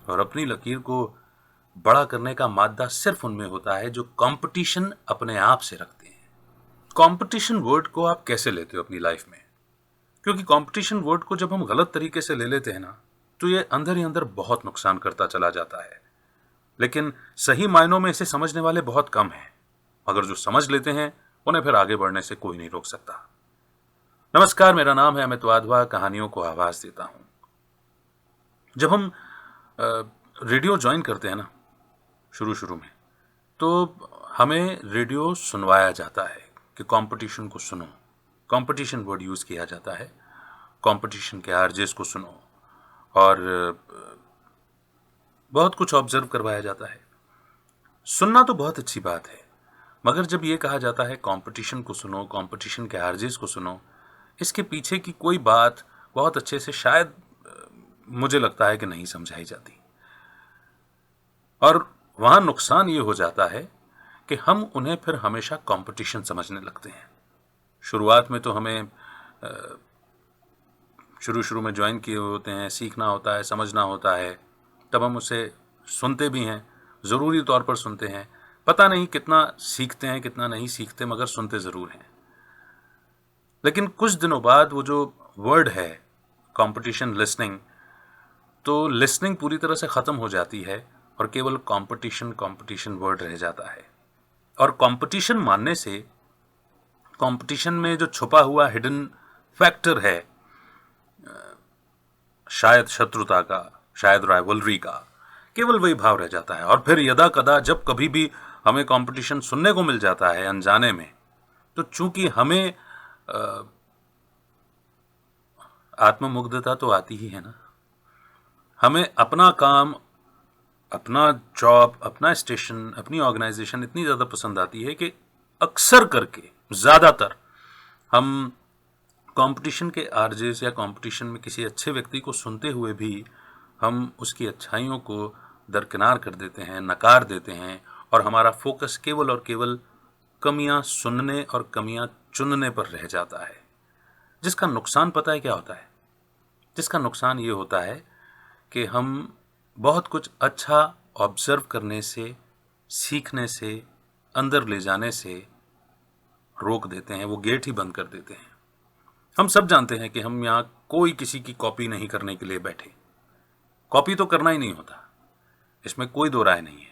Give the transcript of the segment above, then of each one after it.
और अपनी लकीर को बड़ा करने का मादा सिर्फ उनमें होता है जो कंपटीशन अपने आप से रखते हैं। कंपटीशन वर्ड को आप कैसे लेते हो अपनी लाइफ में? क्योंकि कंपटीशन वर्ड को जब हम गलत तरीके से ले लेते हैं ना, तो ये अंदर ही अंदर बहुत नुकसान करता चला जाता है। लेकिन सही मायनों में इसे समझने वाले बहुत कम हैं, मगर जो समझ लेते हैं उन्हें फिर आगे बढ़ने से कोई नहीं रोक सकता। नमस्कार, मेरा नाम है अमित वाधवा, कहानियों को आवाज देता हूं। जब हम रेडियो ज्वाइन करते हैं ना शुरू शुरू में, तो हमें रेडियो सुनवाया जाता है कि कंपटीशन को सुनो। कंपटीशन वर्ड यूज किया जाता है, कंपटीशन के आरजेस को सुनो, और बहुत कुछ ऑब्जर्व करवाया जाता है। सुनना तो बहुत अच्छी बात है, मगर जब ये कहा जाता है कंपटीशन को सुनो, कंपटीशन के आरजेस को सुनो, इसके पीछे की कोई बात बहुत अच्छे से शायद मुझे लगता है कि नहीं समझाई जाती। और वहां नुकसान ये हो जाता है कि हम उन्हें फिर हमेशा कंपटीशन समझने लगते हैं। शुरुआत में तो हमें शुरू में ज्वाइन किए होते हैं, सीखना होता है, समझना होता है, तब हम उसे सुनते भी हैं, ज़रूरी तौर पर सुनते हैं। पता नहीं कितना सीखते हैं कितना नहीं सीखते, मगर सुनते ज़रूर हैं। लेकिन कुछ दिनों बाद वो जो वर्ड है कंपटीशन लिसनिंग, तो लिसनिंग पूरी तरह से ख़त्म हो जाती है और केवल कंपटीशन वर्ड रह जाता है। और कंपटीशन मानने से कंपटीशन में जो छुपा हुआ हिडन फैक्टर है, शायद शत्रुता का, शायद राइवलरी का, केवल वही भाव रह जाता है। और फिर यदा कदा जब कभी भी हमें कंपटीशन सुनने को मिल जाता है अनजाने में, तो चूंकि हमें आत्ममुग्धता तो आती ही है ना, हमें अपना काम, अपना जॉब, अपना स्टेशन, अपनी ऑर्गेनाइजेशन इतनी ज़्यादा पसंद आती है कि अक्सर करके, ज़्यादातर हम कंपटीशन के आरजेस या कंपटीशन में किसी अच्छे व्यक्ति को सुनते हुए भी हम उसकी अच्छाइयों को दरकिनार कर देते हैं, नकार देते हैं, और हमारा फोकस केवल और केवल कमियां सुनने और कमियां चुनने पर रह जाता है। जिसका नुकसान पता है क्या होता है? जिसका नुकसान ये होता है कि हम बहुत कुछ अच्छा ऑब्जर्व करने से, सीखने से, अंदर ले जाने से रोक देते हैं, वो गेट ही बंद कर देते हैं। हम सब जानते हैं कि हम यहाँ कोई किसी की कॉपी नहीं करने के लिए बैठे। कॉपी तो करना ही नहीं होता, इसमें कोई दो राय नहीं है।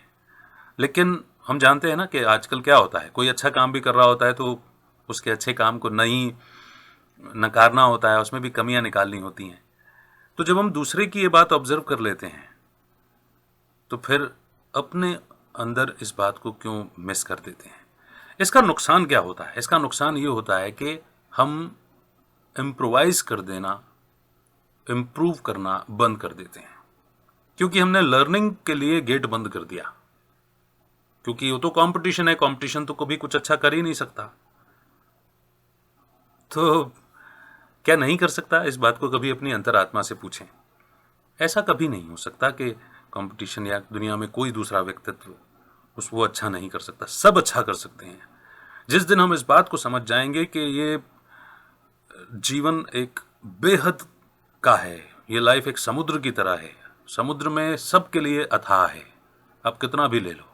लेकिन हम जानते हैं ना कि आजकल क्या होता है, कोई अच्छा काम भी कर रहा होता है तो उसके अच्छे काम को नहीं नकारना होता है, उसमें भी कमियां निकालनी होती हैं। तो जब हम दूसरे की ये बात ऑब्जर्व कर लेते हैं, तो फिर अपने अंदर इस बात को क्यों मिस कर देते हैं? इसका नुकसान क्या होता है? इसका नुकसान ये होता है कि हम इम्प्रोवाइज कर देना, इम्प्रूव करना बंद कर देते हैं, क्योंकि हमने लर्निंग के लिए गेट बंद कर दिया। क्योंकि वो तो कंपटीशन है, कंपटीशन तो कभी कुछ अच्छा कर ही नहीं सकता। तो क्या नहीं कर सकता? इस बात को कभी अपनी अंतरात्मा से पूछें। ऐसा कभी नहीं हो सकता कि कंपटीशन या दुनिया में कोई दूसरा व्यक्तित्व वो अच्छा नहीं कर सकता। सब अच्छा कर सकते हैं। जिस दिन हम इस बात को समझ जाएंगे कि ये जीवन एक बेहद का है, ये लाइफ एक समुद्र की तरह है, समुद्र में सबके लिए अथाह है, आप कितना भी ले लो,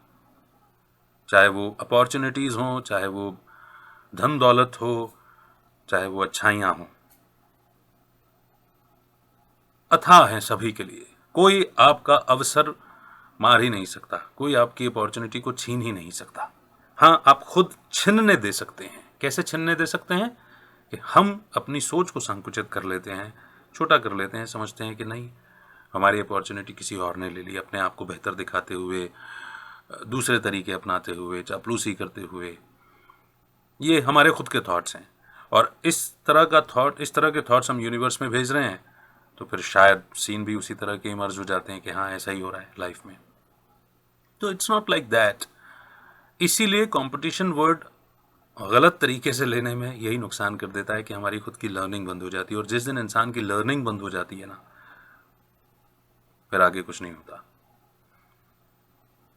चाहे वो अपॉर्चुनिटीज हो, चाहे वो धन दौलत हो, चाहे वो अच्छाइयां हो, अथाह है सभी के लिए। कोई आपका अवसर मार ही नहीं सकता, कोई आपकी अपॉर्चुनिटी को छीन ही नहीं सकता। हाँ, आप खुद छीनने दे सकते हैं। कैसे छीनने दे सकते हैं? कि हम अपनी सोच को संकुचित कर लेते हैं, छोटा कर लेते हैं, समझते हैं कि नहीं, हमारी अपॉर्चुनिटी किसी और ने ले ली, अपने आप को बेहतर दिखाते हुए, दूसरे तरीके अपनाते हुए, चापलूसी करते हुए। ये हमारे खुद के थॉट्स हैं, और इस तरह के थॉट्स हम यूनिवर्स में भेज रहे हैं, तो फिर शायद सीन भी उसी तरह के इमर्ज हो जाते हैं कि हाँ, ऐसा ही हो रहा है लाइफ में। तो इट्स नॉट लाइक दैट। इसीलिए कंपटीशन वर्ड गलत तरीके से लेने में यही नुकसान कर देता है कि हमारी खुद की लर्निंग बंद हो जाती है। और जिस दिन इंसान की लर्निंग बंद हो जाती है ना, फिर आगे कुछ नहीं होता।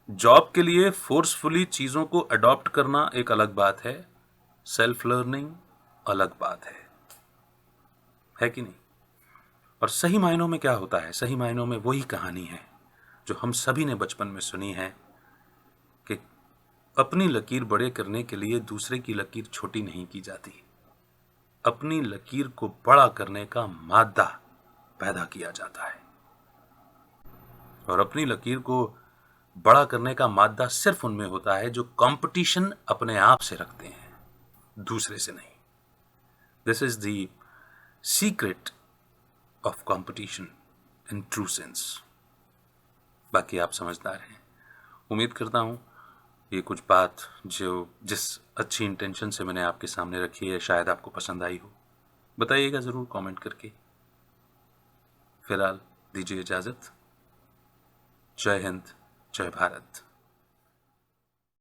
जॉब के लिए फोर्सफुली चीजों को अडॉप्ट करना एक अलग बात है, सेल्फ लर्निंग अलग बात है कि नहीं? और सही मायनों में क्या होता है? सही मायनों में वही कहानी है जो हम सभी ने बचपन में सुनी है कि अपनी लकीर बड़े करने के लिए दूसरे की लकीर छोटी नहीं की जाती, अपनी लकीर को बड़ा करने का मादा पैदा किया जाता है। और अपनी लकीर को बड़ा करने का मादा सिर्फ उनमें होता है जो कंपटीशन अपने आप से रखते हैं, दूसरे से नहीं। This is the secret of competition in true sense. बाकी आप समझदार हैं। उम्मीद करता हूं ये कुछ बात जो जिस अच्छी इंटेंशन से मैंने आपके सामने रखी है शायद आपको पसंद आई हो। बताइएगा ज़रूर कमेंट करके। फिलहाल दीजिए इजाज़त। जय हिंद, जय भारत।